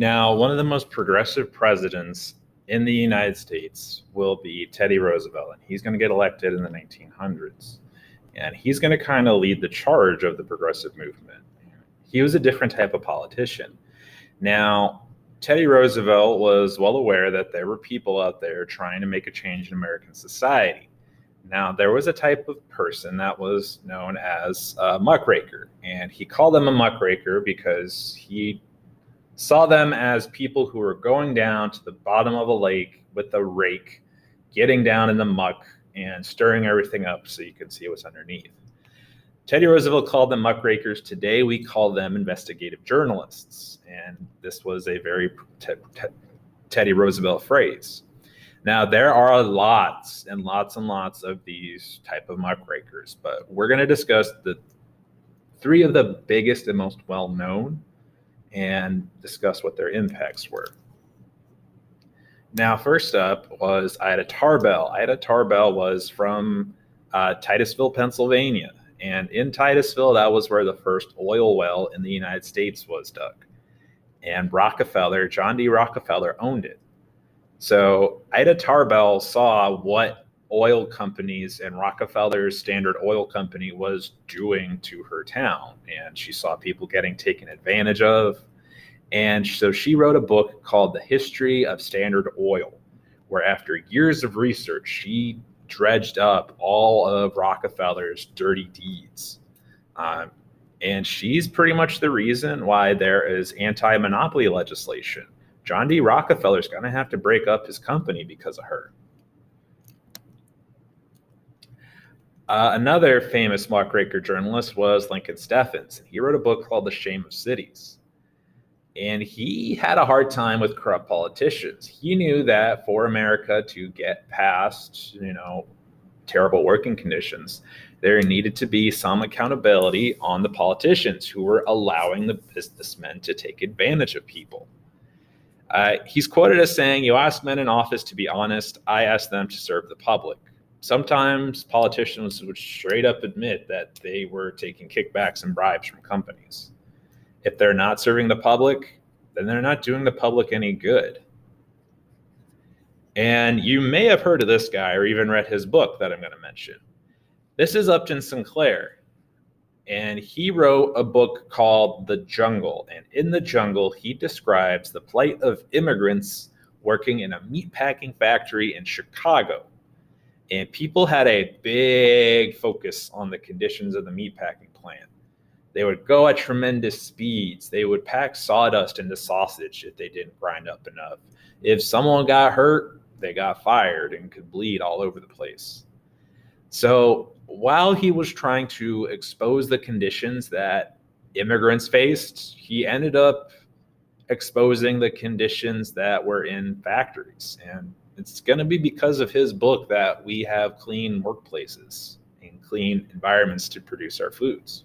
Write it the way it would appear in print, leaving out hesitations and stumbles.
Now, one of the most progressive presidents in the United States will be Teddy Roosevelt, and he's going to get elected in the 1900s. And he's going to kind of lead the charge of the progressive movement. He was a different type of politician. Now, Teddy Roosevelt was well aware that there were people out there trying to make a change in American society. Now, there was a type of person that was known as a muckraker, and he called them a muckraker because he saw them as people who were going down to the bottom of a lake with a rake, getting down in the muck and stirring everything up so you could see what's underneath. Teddy Roosevelt called them muckrakers. Today, we call them investigative journalists. And this was a very Teddy Roosevelt phrase. Now, there are lots and lots and lots of these type of muckrakers, but we're going to discuss the three of the biggest and most well-known and discuss what their impacts were. Now, first up was Ida Tarbell. Ida Tarbell was from Titusville, Pennsylvania. And in Titusville, that was where the first oil well in the United States was dug. And Rockefeller, John D. Rockefeller, owned it. So Ida Tarbell saw what oil companies and Rockefeller's Standard Oil Company was doing to her town. And she saw people getting taken advantage of. And so she wrote a book called The History of Standard Oil, where after years of research, she dredged up all of Rockefeller's dirty deeds. And she's pretty much the reason why there is anti-monopoly legislation. John D. Rockefeller's going to have to break up his company because of her. Another famous muckraker journalist was Lincoln Steffens. He wrote a book called The Shame of Cities. And he had a hard time with corrupt politicians. He knew that for America to get past, terrible working conditions, there needed to be some accountability on the politicians who were allowing the businessmen to take advantage of people. He's quoted as saying, "You ask men in office to be honest, I ask them to serve the public." Sometimes politicians would straight up admit that they were taking kickbacks and bribes from companies. If they're not serving the public, then they're not doing the public any good. And you may have heard of this guy or even read his book that I'm going to mention. This is Upton Sinclair. And he wrote a book called The Jungle. And in The Jungle, he describes the plight of immigrants working in a meatpacking factory in Chicago. And people had a big focus on the conditions of the meatpacking plant. They would go at tremendous speeds. They would pack sawdust into sausage if they didn't grind up enough. If someone got hurt, they got fired and could bleed all over the place. So while he was trying to expose the conditions that immigrants faced, he ended up exposing the conditions that were in factories. And it's going to be because of his book that we have clean workplaces and clean environments to produce our foods.